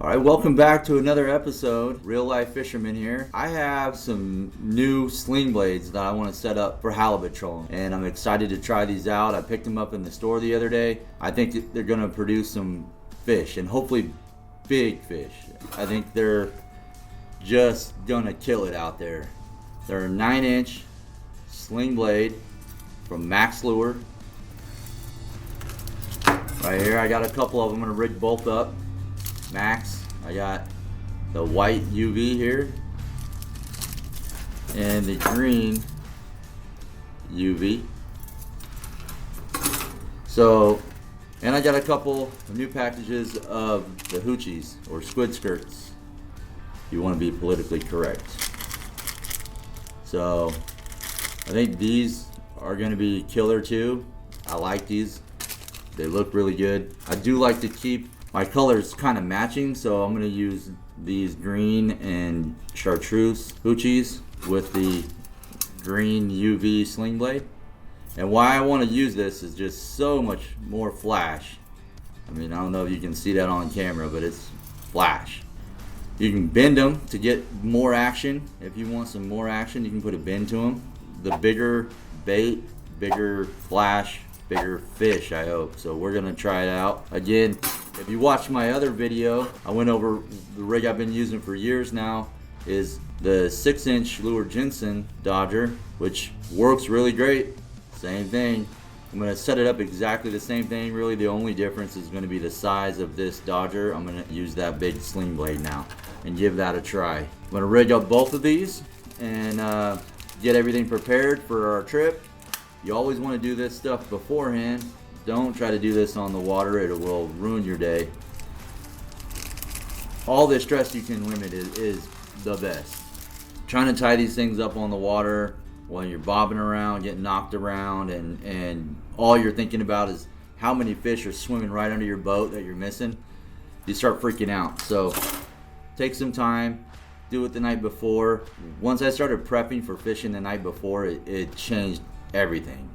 Alright, welcome back to another episode. Real Life Fisherman here. I have some new sling blades that I want to set up for halibut trolling, and I'm excited to try these out. I picked them up in the store the other day. I think they're going to produce some fish, and hopefully big fish. I think they're just going to kill it out there. They're a 9-inch sling blade from Max Lure. Right here, I got a couple of them. I'm going to rig both up. Max. I got the white UV here and the green UV. So, and I got a couple new packages of the hoochies or squid skirts. You want to be politically correct. So, I think these are going to be killer too. I like these. They look really good. I do like to keep my colors kind of matching, so I'm going to use these green and chartreuse hoochies with the green UV sling blade. And why I want to use this is just so much more flash. I mean, I don't know if you can see that on camera, but it's flash. You can bend them to get more action. If you want some more action, you can put a bend to them. The bigger bait, bigger flash, bigger fish, I hope. So we're gonna try it out. Again, if you watch my other video, I went over the rig I've been using for years now is the 6-inch Lure Jensen Dodger, which works really great. Same thing. I'm gonna set it up exactly the same thing. Really, the only difference is gonna be the size of this Dodger. I'm gonna use that big sling blade now and give that a try. I'm gonna rig up both of these and get everything prepared for our trip. You always want to do this stuff beforehand. Don't try to do this on the water. It will ruin your day. All the stress you can limit is the best. Trying to tie these things up on the water while you're bobbing around, getting knocked around, and all you're thinking about is how many fish are swimming right under your boat that you're missing. You start freaking out. So take some time. Do it the night before. Once I started prepping for fishing the night before, it changed everything.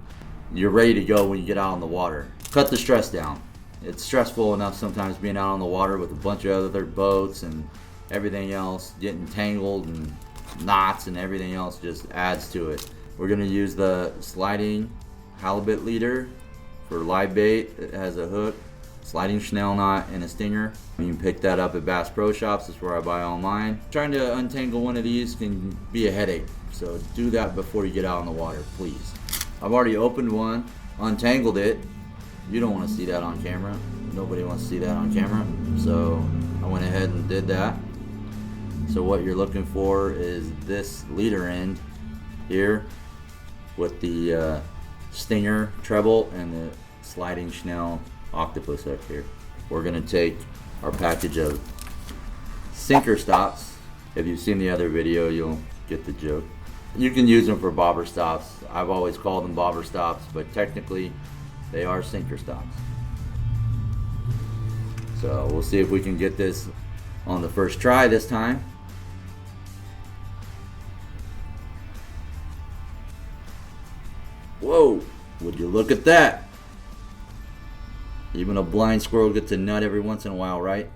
You're ready to go when you get out on the water. Cut the stress down. It's stressful enough sometimes being out on the water with a bunch of other boats and everything else, getting tangled and knots and everything else just adds to it. We're going to use the sliding halibut leader for live bait. It has a hook, sliding Schnell knot, and a stinger. You can pick that up at Bass Pro Shops. That's where I buy all mine. Trying to untangle one of these can be a headache, so do that before you get out on the water, please. I've already opened one, untangled it. You don't want to see that on camera. Nobody wants to see that on camera. So I went ahead and did that. So what you're looking for is this leader end here with the stinger treble and the sliding Schnell octopus hook here. We're going to take our package of sinker stops. If you've seen the other video, you'll get the joke. You can use them for bobber stops. I've always called them bobber stops, but technically they are sinker stops. So we'll see if we can get this on the first try this time. Whoa, would you look at that? Even a blind squirrel gets a nut every once in a while, right?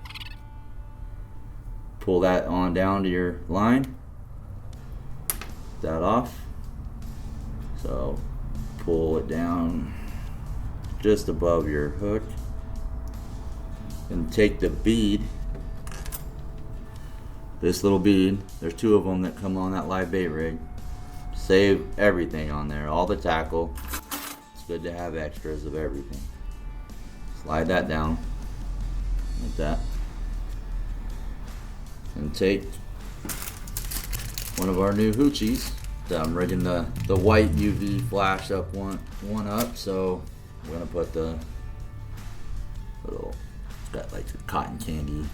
Pull that on down to your line. That off. So pull it down just above your hook and take the bead, this little bead, there's 2 of them that come on that live bait rig. Save everything on there, all the tackle. It's good to have extras of everything. Slide that down like that and take one of our new hoochies. I'm rigging the white UV flash up one up, so we're gonna put the little, it's got like a cotton candy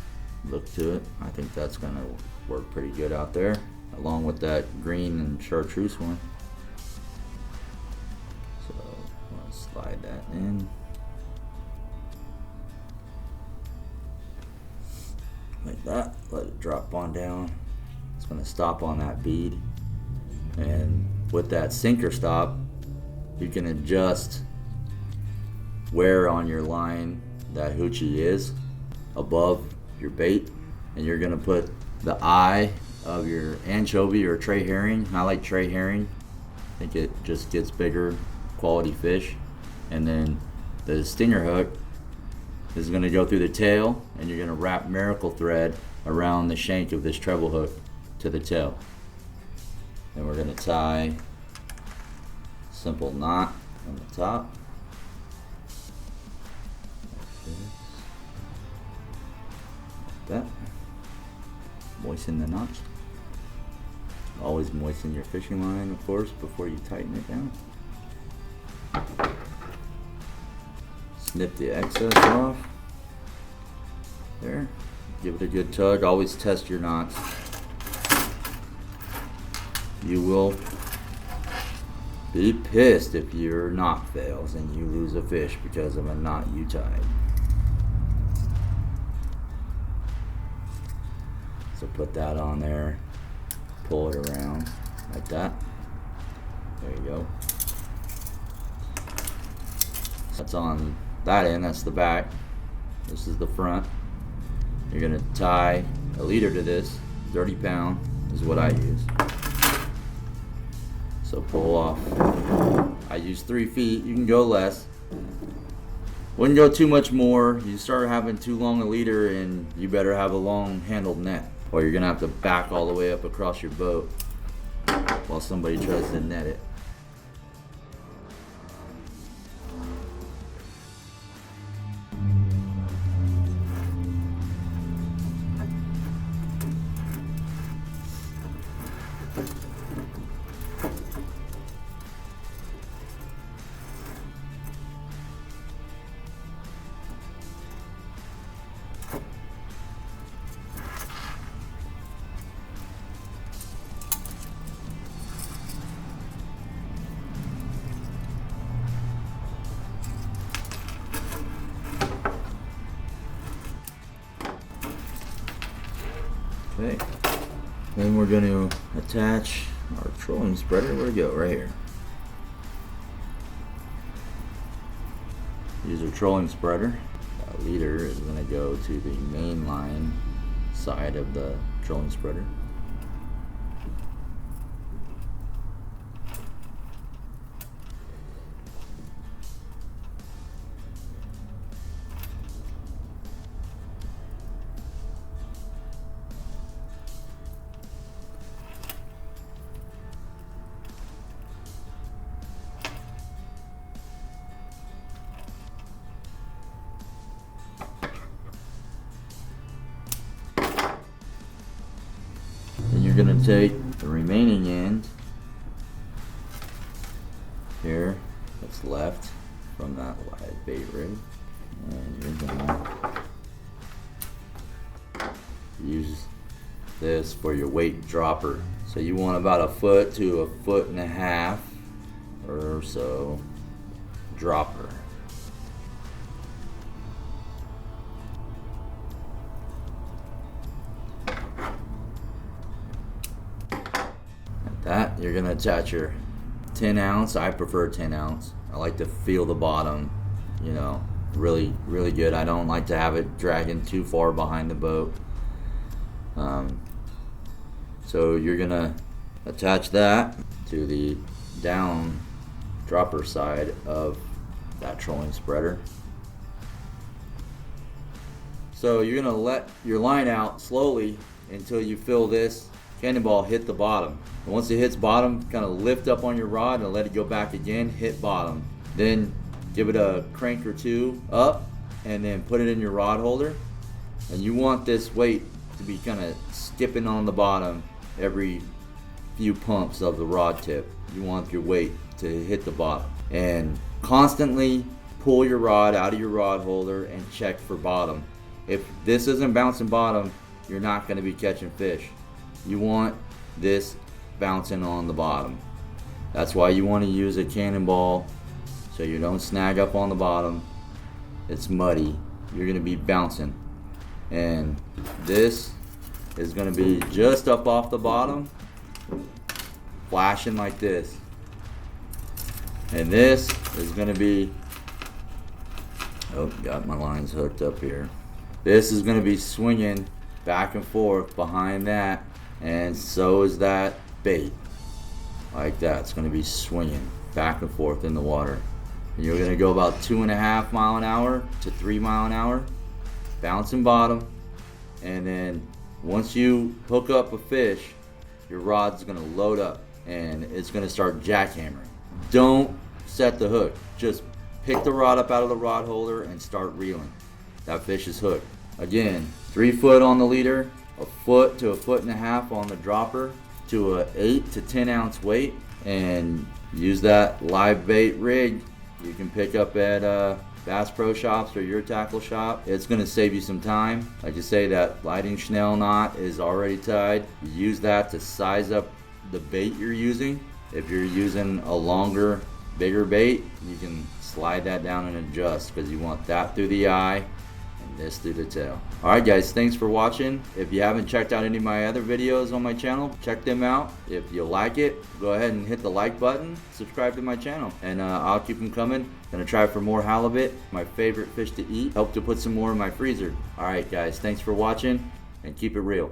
look to it. I think that's gonna work pretty good out there, along with that green and chartreuse one. So I'm gonna slide that in like that, let it drop on down. It's going to stop on that bead, and with that sinker stop you can adjust where on your line that hoochie is above your bait. and you're gonna put the eye of your anchovy or tray herring. I like tray herring. I think it just gets bigger quality fish. And then the stinger hook is gonna go through the tail, and you're gonna wrap miracle thread around the shank of this treble hook to the tail. Then we're gonna tie a simple knot on the top. Like that. Moisten the knots. Always moisten your fishing line, of course, before you tighten it down. Snip the excess off. There. Give it a good tug. Always test your knots. You will be pissed if your knot fails and you lose a fish because of a knot you tied. So put that on there, pull it around like that. There you go. That's on that end, that's the back. This is the front. You're gonna tie a leader to this. 30 pound is what I use. So pull off. I use 3 feet. You can go less. Wouldn't go too much more. You start having too long a leader, and you better have a long handled net, or you're gonna have to back all the way up across your boat while somebody tries to net it. Okay, then we're going to attach our trolling spreader. Where'd it go? Right here. Use our trolling spreader. That leader is going to go to the main line side of the trolling spreader. You're going to take the remaining end here that's left from that live bait rig, and you're going to use this for your weight dropper. So you want about 1 foot to 1.5 foot or so dropper. That you're gonna attach your 10 ounce. I prefer 10 ounce. I like to feel the bottom, you know, really good. I don't like to have it dragging too far behind the boat. So you're gonna attach that to the down dropper side of that trolling spreader. So you're gonna let your line out slowly until you feel this cannonball hit the bottom. And once it hits bottom, kind of lift up on your rod and let it go back again, hit bottom. Then give it a crank or two up and then put it in your rod holder. And you want this weight to be kind of skipping on the bottom every few pumps of the rod tip. You want your weight to hit the bottom. And constantly pull your rod out of your rod holder and check for bottom. If this isn't bouncing bottom, you're not going to be catching fish. You want this bouncing on the bottom. That's why you want to use a cannonball so you don't snag up on the bottom. It's muddy. You're going to be bouncing. And this is going to be just up off the bottom, flashing like this. And this is going to be, oh, got my lines hooked up here. This is going to be swinging back and forth behind that, and so is that bait. Like that, it's going to be swinging back and forth in the water. And you're going to go about 2.5 mile an hour to 3 mile an hour, bouncing bottom, and then once you hook up a fish, your rod's going to load up and it's going to start jackhammering. Don't set the hook, just pick the rod up out of the rod holder and start reeling. That fish is hooked. Again, 3 foot on the leader, 1 foot to 1.5 foot on the dropper, to a 8 to 10 ounce weight, and use that live bait rig you can pick up at Bass Pro Shops or your tackle shop. It's going to save you some time. Like you say, that lighting Schnell knot is already tied. You use that to size up the bait you're using. If you're using a longer, bigger bait, you can slide that down and adjust, because you want that through the eye and this through the tail. Alright guys, thanks for watching. If you haven't checked out any of my other videos on my channel, check them out. If you like it, go ahead and hit the like button, subscribe to my channel, and I'll keep them coming. Gonna try for more halibut, my favorite fish to eat. Hope to put some more in my freezer. Alright guys, thanks for watching, and keep it real.